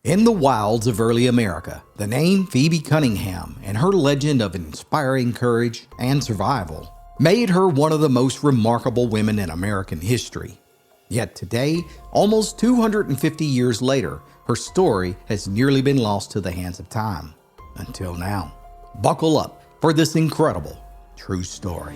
In the wilds of early America, the name Phebe Cunningham and her legend of inspiring courage and survival made her one of the most remarkable women in American history. Yet today, almost 250 years later, her story has nearly been lost to the hands of time. Until now. Buckle up for this incredible true story.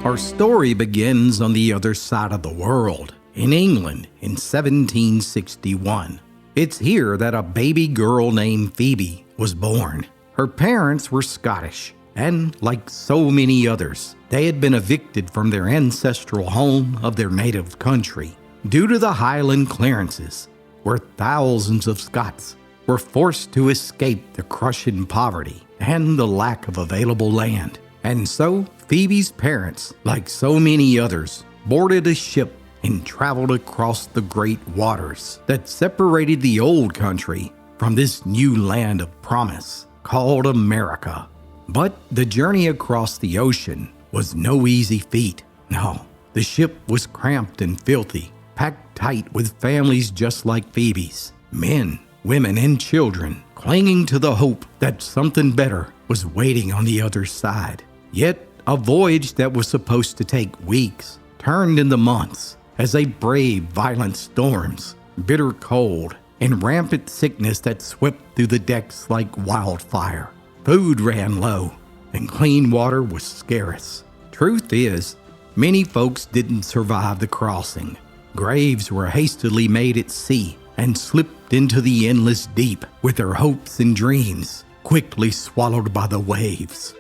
Our story begins on the other side of the world, in England in 1761. It's here that a baby girl named Phoebe was born. Her parents were Scottish, and like so many others, they had been evicted from their ancestral home of their native country due to the Highland clearances, where thousands of Scots were forced to escape the crushing poverty and the lack of available land. And so, Phoebe's parents, like so many others, boarded a ship and traveled across the great waters that separated the old country from this new land of promise called America. But the journey across the ocean was no easy feat. No, the ship was cramped and filthy, packed tight with families just like Phoebe's, men, women, and children clinging to the hope that something better was waiting on the other side. Yet, a voyage that was supposed to take weeks turned into months as they braved violent storms, bitter cold, and rampant sickness that swept through the decks like wildfire. Food ran low, and clean water was scarce. Truth is, many folks didn't survive the crossing. Graves were hastily made at sea and slipped into the endless deep with their hopes and dreams quickly swallowed by the waves.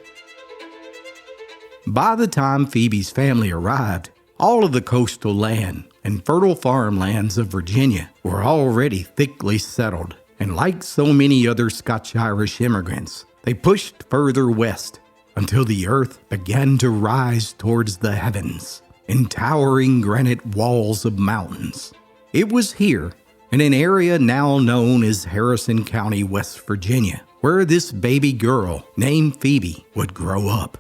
By the time Phoebe's family arrived, all of the coastal land and fertile farmlands of Virginia were already thickly settled, and like so many other Scotch-Irish immigrants, they pushed further west until the earth began to rise towards the heavens in towering granite walls of mountains. It was here, in an area now known as Harrison County, West Virginia, where this baby girl named Phoebe would grow up.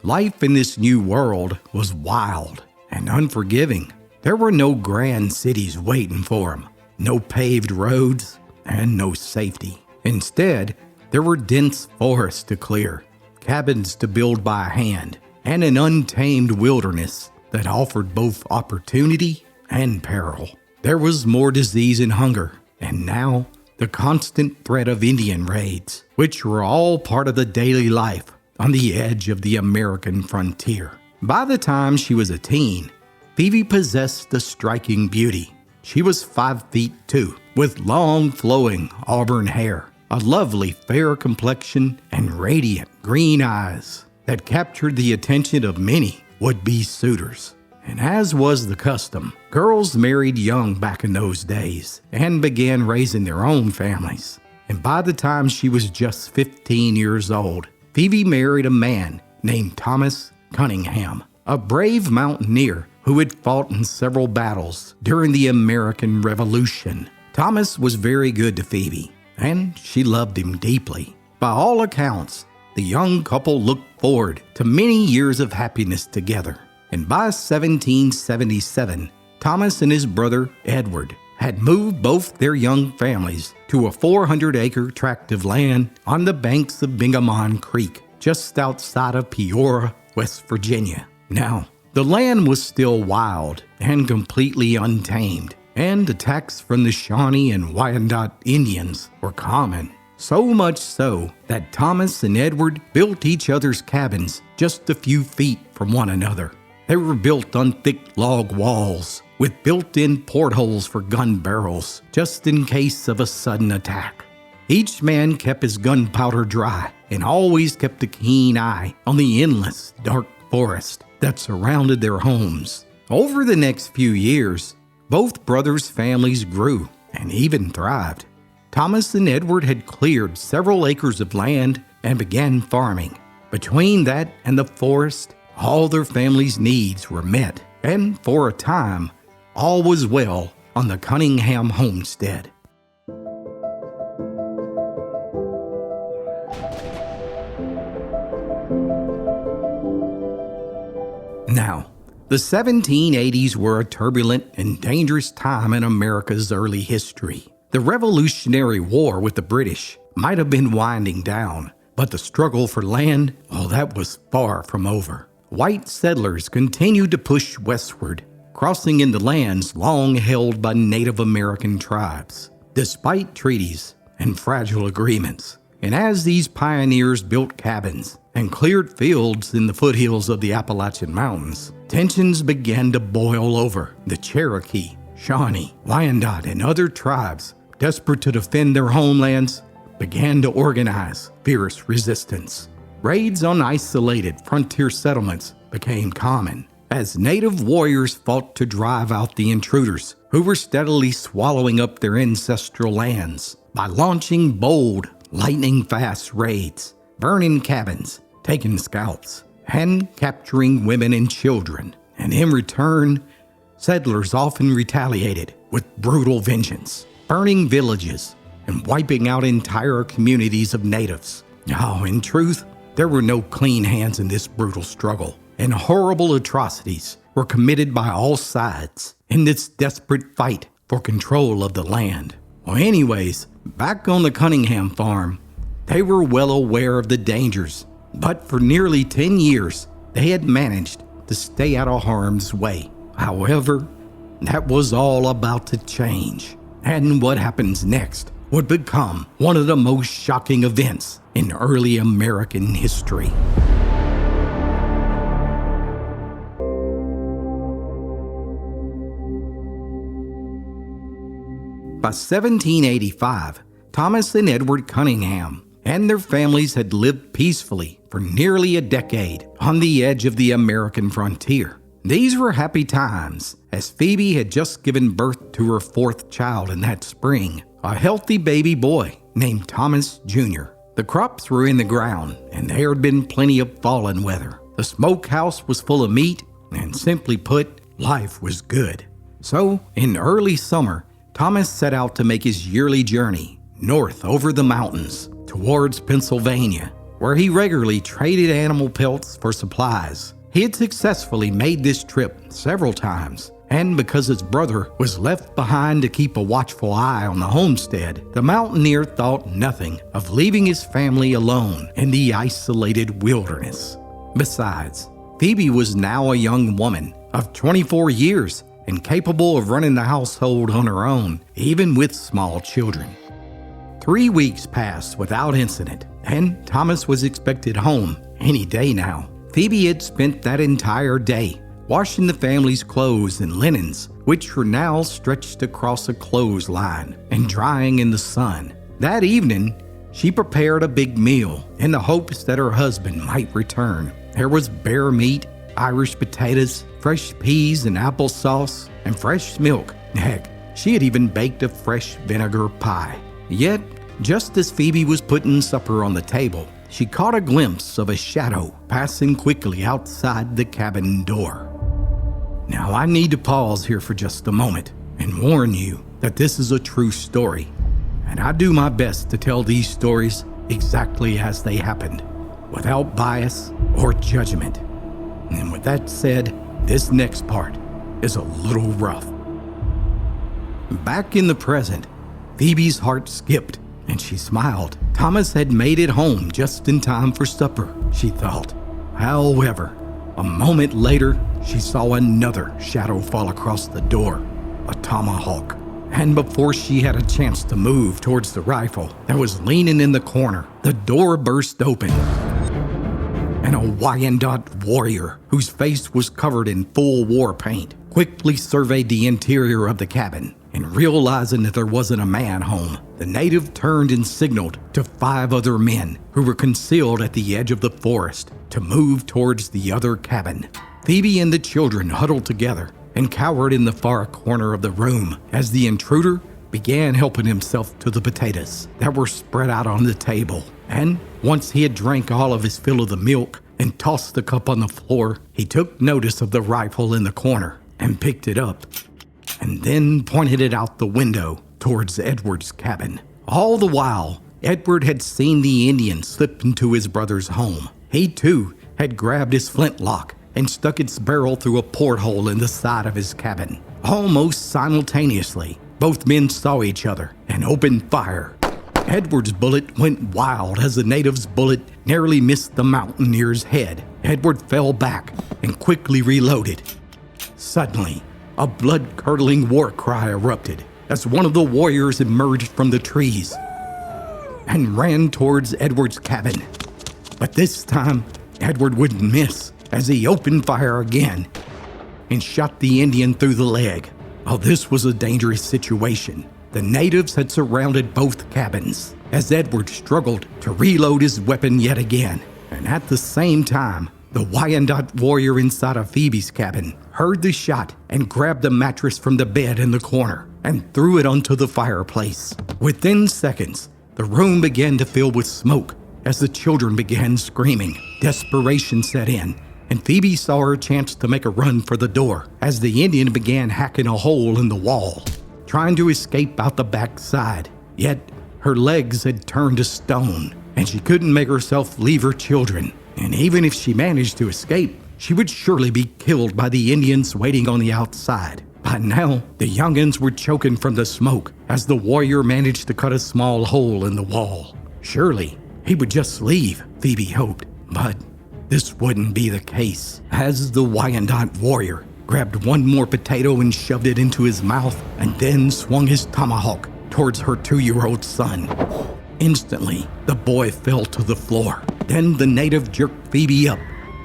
Life in this new world was wild and unforgiving. There were no grand cities waiting for him, no paved roads, and no safety. Instead, there were dense forests to clear, cabins to build by hand, and an untamed wilderness that offered both opportunity and peril. There was more disease and hunger, and now the constant threat of Indian raids, which were all part of the daily life on the edge of the American frontier. By the time she was a teen, Phoebe possessed a striking beauty. She was 5 feet 2, with long flowing auburn hair, a lovely fair complexion, and radiant green eyes that captured the attention of many would-be suitors. And as was the custom, girls married young back in those days and began raising their own families. And by the time she was just 15 years old, Phoebe married a man named Thomas Cunningham, a brave mountaineer who had fought in several battles during the American Revolution. Thomas was very good to Phoebe, and she loved him deeply. By all accounts, the young couple looked forward to many years of happiness together. And by 1777, Thomas and his brother Edward had moved both their young families to a 400-acre tract of land on the banks of Bingamon Creek, just outside of Peoria, West Virginia. Now, the land was still wild and completely untamed, and attacks from the Shawnee and Wyandot Indians were common. So much so that Thomas and Edward built each other's cabins just a few feet from one another. They were built on thick log walls with built-in portholes for gun barrels, just in case of a sudden attack. Each man kept his gunpowder dry and always kept a keen eye on the endless, dark forest that surrounded their homes. Over the next few years, both brothers' families grew and even thrived. Thomas and Edward had cleared several acres of land and began farming. Between that and the forest, all their family's needs were met, and for a time, all was well on the Cunningham homestead. Now, the 1780s were a turbulent and dangerous time in America's early history. The Revolutionary War with the British might have been winding down, but the struggle for land, that was far from over. White settlers continued to push westward, crossing into lands long held by Native American tribes, despite treaties and fragile agreements. And as these pioneers built cabins and cleared fields in the foothills of the Appalachian Mountains, tensions began to boil over. The Cherokee, Shawnee, Wyandot, and other tribes, desperate to defend their homelands, began to organize fierce resistance. Raids on isolated frontier settlements became common as native warriors fought to drive out the intruders who were steadily swallowing up their ancestral lands by launching bold, lightning-fast raids, burning cabins, taking scalps, and capturing women and children. And in return, settlers often retaliated with brutal vengeance, burning villages and wiping out entire communities of natives. In truth, there were no clean hands in this brutal struggle, and horrible atrocities were committed by all sides in this desperate fight for control of the land. Anyways, back on the Cunningham farm, they were well aware of the dangers, but for nearly 10 years, they had managed to stay out of harm's way. However, that was all about to change, and what happens next would become one of the most shocking events in early American history. By 1785, Thomas and Edward Cunningham and their families had lived peacefully for nearly a decade on the edge of the American frontier. These were happy times, as Phoebe had just given birth to her fourth child in that spring, a healthy baby boy named Thomas Jr. The crops were in the ground, and there had been plenty of fallen weather. The smokehouse was full of meat, and simply put, life was good. So, in early summer, Thomas set out to make his yearly journey north over the mountains towards Pennsylvania, where he regularly traded animal pelts for supplies. He had successfully made this trip several times, and because his brother was left behind to keep a watchful eye on the homestead, the mountaineer thought nothing of leaving his family alone in the isolated wilderness. Besides, Phoebe was now a young woman of 24 years and capable of running the household on her own, even with small children. 3 weeks passed without incident, and Thomas was expected home any day now. Phoebe had spent that entire day washing the family's clothes and linens, which were now stretched across a clothesline and drying in the sun. That evening, she prepared a big meal in the hopes that her husband might return. There was bear meat, Irish potatoes, fresh peas and applesauce, and fresh milk. Heck, she had even baked a fresh vinegar pie. Yet, just as Phoebe was putting supper on the table, she caught a glimpse of a shadow passing quickly outside the cabin door. Now, I need to pause here for just a moment and warn you that this is a true story, and I do my best to tell these stories exactly as they happened, without bias or judgment. And with that said, this next part is a little rough. Back in the present, Phoebe's heart skipped and she smiled. Thomas had made it home just in time for supper, she thought. However, a moment later, she saw another shadow fall across the door, a tomahawk. And before she had a chance to move towards the rifle that was leaning in the corner, the door burst open. And a Wyandot warrior, whose face was covered in full war paint, quickly surveyed the interior of the cabin. And realizing that there wasn't a man home, the native turned and signaled to 5 other men who were concealed at the edge of the forest to move towards the other cabin. Phoebe and the children huddled together and cowered in the far corner of the room as the intruder began helping himself to the potatoes that were spread out on the table. And once he had drank all of his fill of the milk and tossed the cup on the floor, he took notice of the rifle in the corner and picked it up, and then pointed it out the window towards Edward's cabin. All the while, Edward had seen the Indian slip into his brother's home. He too had grabbed his flintlock and stuck its barrel through a porthole in the side of his cabin. Almost simultaneously, both men saw each other and opened fire. Edward's bullet went wild as the native's bullet narrowly missed the mountaineer's head. Edward fell back and quickly reloaded. Suddenly, a blood-curdling war cry erupted as one of the warriors emerged from the trees and ran towards Edward's cabin. But this time, Edward wouldn't miss as he opened fire again and shot the Indian through the leg. Oh, this was a dangerous situation. The natives had surrounded both cabins as Edward struggled to reload his weapon yet again. And at the same time, the Wyandot warrior inside of Phoebe's cabin heard the shot and grabbed the mattress from the bed in the corner and threw it onto the fireplace. Within seconds, the room began to fill with smoke as the children began screaming. Desperation set in, and Phoebe saw her chance to make a run for the door as the Indian began hacking a hole in the wall, trying to escape out the back side. Yet, her legs had turned to stone, and she couldn't make herself leave her children. And even if she managed to escape, she would surely be killed by the Indians waiting on the outside. By now, the youngins were choking from the smoke as the warrior managed to cut a small hole in the wall. Surely, he would just leave, Phoebe hoped. But this wouldn't be the case, as the Wyandot warrior grabbed one more potato and shoved it into his mouth and then swung his tomahawk towards her 2-year-old son. Instantly, the boy fell to the floor. Then the native jerked Phoebe up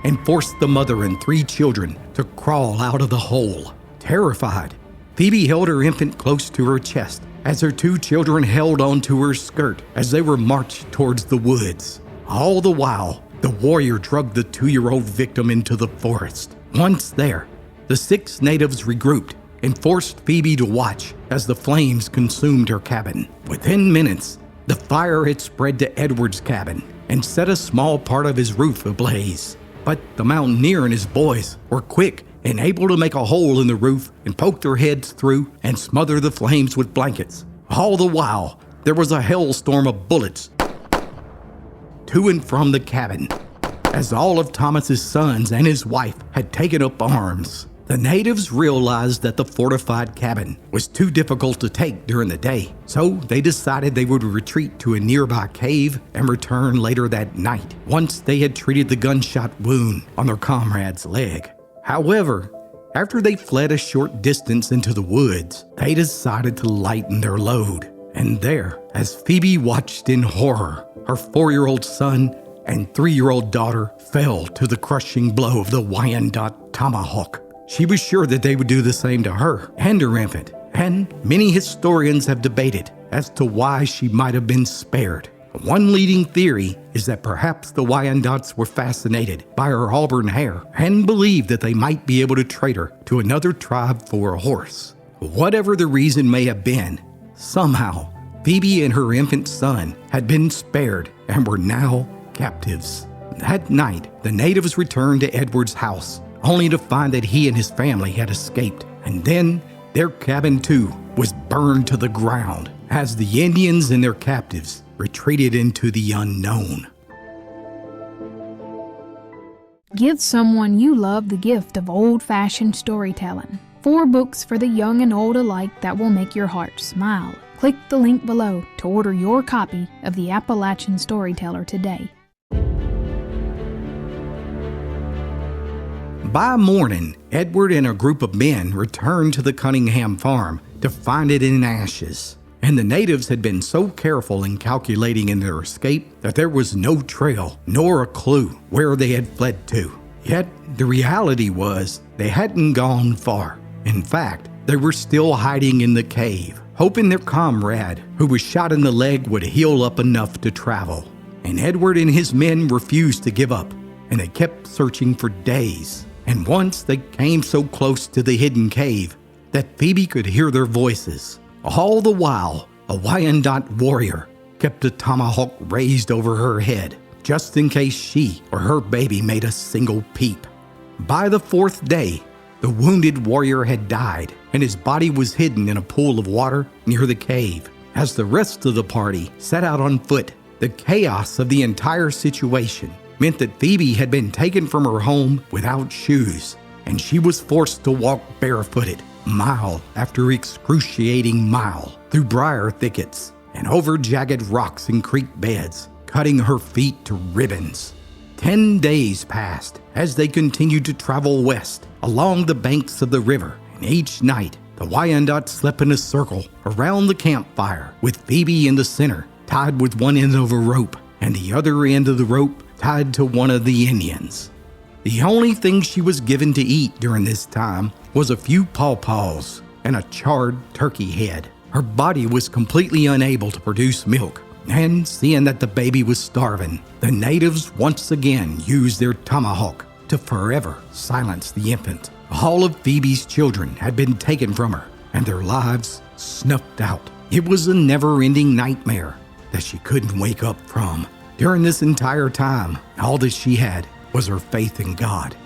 and forced the mother and 3 children to crawl out of the hole. Terrified, Phoebe held her infant close to her chest as her 2 children held onto her skirt as they were marched towards the woods. All the while, the warrior dragged the 2-year-old victim into the forest. Once there, the 6 natives regrouped and forced Phoebe to watch as the flames consumed her cabin. Within minutes, the fire had spread to Edward's cabin and set a small part of his roof ablaze. But the mountaineer and his boys were quick and able to make a hole in the roof and poke their heads through and smother the flames with blankets. All the while, there was a hailstorm of bullets to and from the cabin, as all of Thomas's sons and his wife had taken up arms. The natives realized that the fortified cabin was too difficult to take during the day, so they decided they would retreat to a nearby cave and return later that night, once they had treated the gunshot wound on their comrade's leg. However, after they fled a short distance into the woods, they decided to lighten their load. And there, as Phoebe watched in horror, her 4-year-old son and 3-year-old daughter fell to the crushing blow of the Wyandot tomahawk. She was sure that they would do the same to her and her infant, and many historians have debated as to why she might have been spared. One leading theory is that perhaps the Wyandots were fascinated by her auburn hair and believed that they might be able to trade her to another tribe for a horse. Whatever the reason may have been, somehow Phoebe and her infant son had been spared and were now captives. That night, the natives returned to Edward's house, only to find that he and his family had escaped. And then their cabin too was burned to the ground as the Indians and their captives retreated into the unknown. Give someone you love the gift of old-fashioned storytelling. 4 books for the young and old alike that will make your heart smile. Click the link below to order your copy of the Appalachian Storyteller today. By morning, Edward and a group of men returned to the Cunningham farm to find it in ashes. And the natives had been so careful in calculating in their escape that there was no trail nor a clue where they had fled to. Yet, the reality was they hadn't gone far. In fact, they were still hiding in the cave, hoping their comrade, who was shot in the leg, would heal up enough to travel. And Edward and his men refused to give up, and they kept searching for days. And once they came so close to the hidden cave that Phoebe could hear their voices. All the while, a Wyandot warrior kept a tomahawk raised over her head, just in case she or her baby made a single peep. By the 4th day, the wounded warrior had died, and his body was hidden in a pool of water near the cave. As the rest of the party set out on foot, the chaos of the entire situation meant that Phoebe had been taken from her home without shoes, and she was forced to walk barefooted, mile after excruciating mile, through briar thickets and over jagged rocks and creek beds, cutting her feet to ribbons. 10 days passed as they continued to travel west along the banks of the river, and each night the Wyandotte slept in a circle around the campfire, with Phoebe in the center, tied with one end of a rope, and the other end of the rope tied to one of the Indians. The only thing she was given to eat during this time was a few pawpaws and a charred turkey head. Her body was completely unable to produce milk, and seeing that the baby was starving, the natives once again used their tomahawk to forever silence the infant. All of Phoebe's children had been taken from her and their lives snuffed out. It was a never-ending nightmare that she couldn't wake up from. During this entire time, all that she had was her faith in God.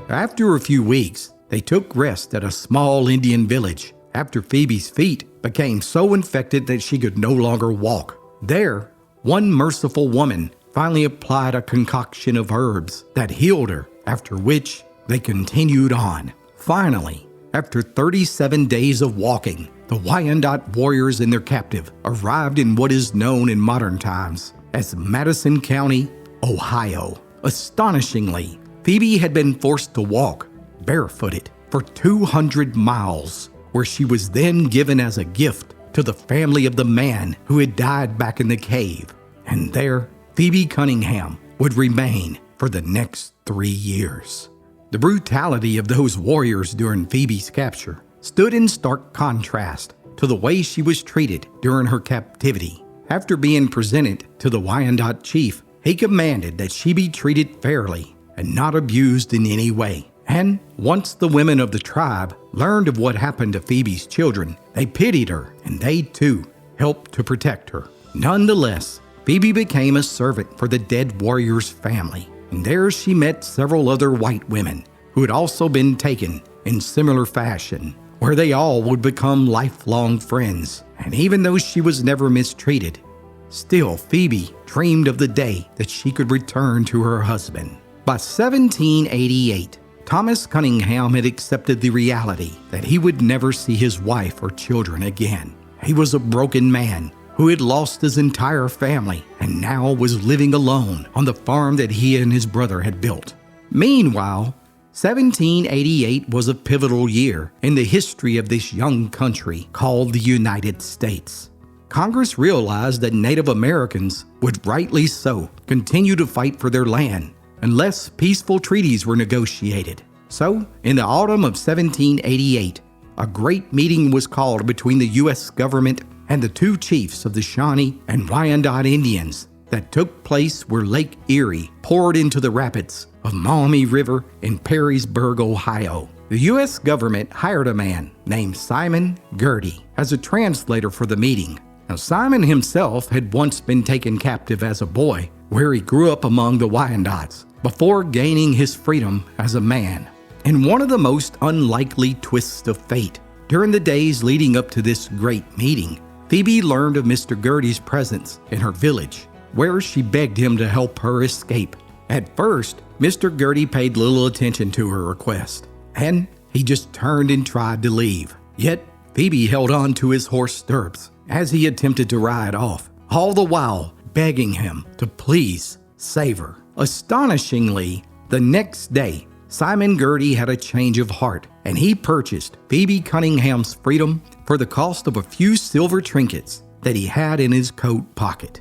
After a few weeks, they took rest at a small Indian village after Phoebe's feet became so infected that she could no longer walk. There, one merciful woman finally applied a concoction of herbs that healed her, after which they continued on. Finally, after 37 days of walking, the Wyandotte warriors and their captive arrived in what is known in modern times as Madison County, Ohio. Astonishingly, Phoebe had been forced to walk barefooted for 200 miles, where she was then given as a gift to the family of the man who had died back in the cave. And there, Phebe Cunningham would remain for the next 3 years. The brutality of those warriors during Phoebe's capture stood in stark contrast to the way she was treated during her captivity. After being presented to the Wyandotte chief, he commanded that she be treated fairly and not abused in any way. And once the women of the tribe learned of what happened to Phoebe's children, they pitied her, and they too helped to protect her. Nonetheless, Phoebe became a servant for the dead warrior's family, and there she met several other white women who had also been taken in similar fashion, where they all would become lifelong friends. And even though she was never mistreated, still Phoebe dreamed of the day that she could return to her husband. By 1788, Thomas Cunningham had accepted the reality that he would never see his wife or children again. He was a broken man who had lost his entire family and now was living alone on the farm that he and his brother had built. Meanwhile, 1788 was a pivotal year in the history of this young country called the United States. Congress realized that Native Americans would rightly so continue to fight for their land unless peaceful treaties were negotiated. So, in the autumn of 1788, a great meeting was called between the U.S. government and the two chiefs of the Shawnee and Wyandotte Indians that took place where Lake Erie poured into the rapids of Maumee River in Perrysburg, Ohio. The U.S. government hired a man named Simon Girty as a translator for the meeting. Now, Simon himself had once been taken captive as a boy, where he grew up among the Wyandottes before gaining his freedom as a man. In one of the most unlikely twists of fate, during the days leading up to this great meeting, Phoebe learned of Mr. Girty's presence in her village, where she begged him to help her escape. At first, Mr. Girty paid little attention to her request, and he just turned and tried to leave. Yet, Phoebe held on to his horse stirrups as he attempted to ride off, all the while begging him to please save her. Astonishingly, the next day, Simon Girty had a change of heart, and he purchased Phebe Cunningham's freedom for the cost of a few silver trinkets that he had in his coat pocket.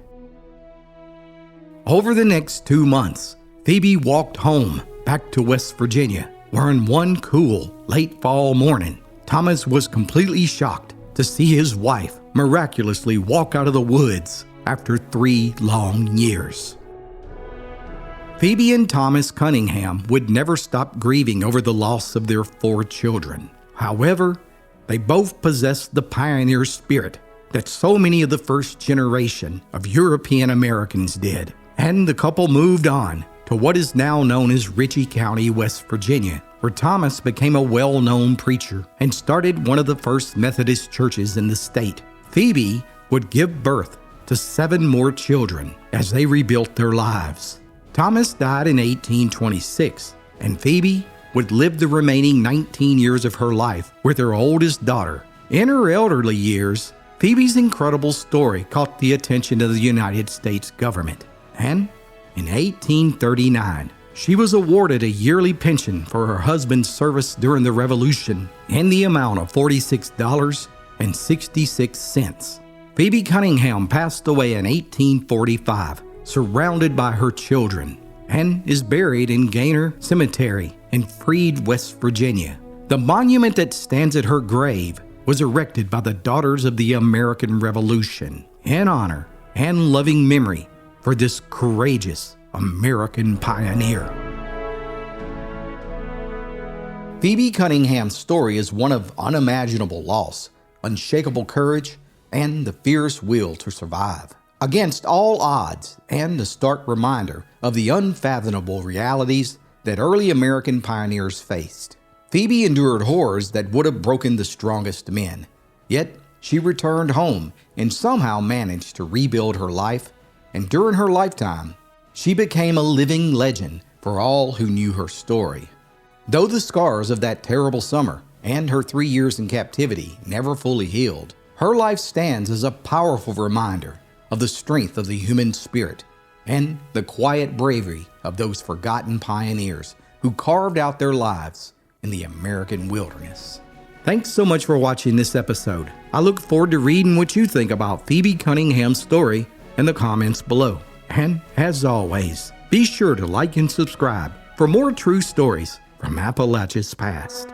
Over the next 2 months, Phoebe walked home back to West Virginia, where in one cool, late fall morning, Thomas was completely shocked to see his wife miraculously walk out of the woods after 3 long years. Phoebe and Thomas Cunningham would never stop grieving over the loss of their 4 children. However, they both possessed the pioneer spirit that so many of the first generation of European Americans did, and the couple moved on to what is now known as Ritchie County, West Virginia, where Thomas became a well-known preacher and started one of the first Methodist churches in the state. Phoebe would give birth to 7 more children as they rebuilt their lives. Thomas died in 1826, and Phoebe would live the remaining 19 years of her life with her oldest daughter. In her elderly years, Phoebe's incredible story caught the attention of the United States government, and in 1839, she was awarded a yearly pension for her husband's service during the Revolution in the amount of $46.66. Phebe Cunningham passed away in 1845, surrounded by her children, and is buried in Gaynor Cemetery in Freed, West Virginia. The monument that stands at her grave was erected by the Daughters of the American Revolution in honor and loving memory for this courageous American pioneer. Phebe Cunningham's story is one of unimaginable loss, unshakable courage, and the fierce will to survive against all odds, and a stark reminder of the unfathomable realities that early American pioneers faced. Phoebe endured horrors that would have broken the strongest men, yet she returned home and somehow managed to rebuild her life, and during her lifetime, she became a living legend for all who knew her story. Though the scars of that terrible summer and her 3 years in captivity never fully healed, her life stands as a powerful reminder of the strength of the human spirit and the quiet bravery of those forgotten pioneers who carved out their lives in the American wilderness. Thanks so much for watching this episode. I look forward to reading what you think about Phebe Cunningham's story in the comments below. And as always, be sure to like and subscribe for more true stories from Appalachia's past.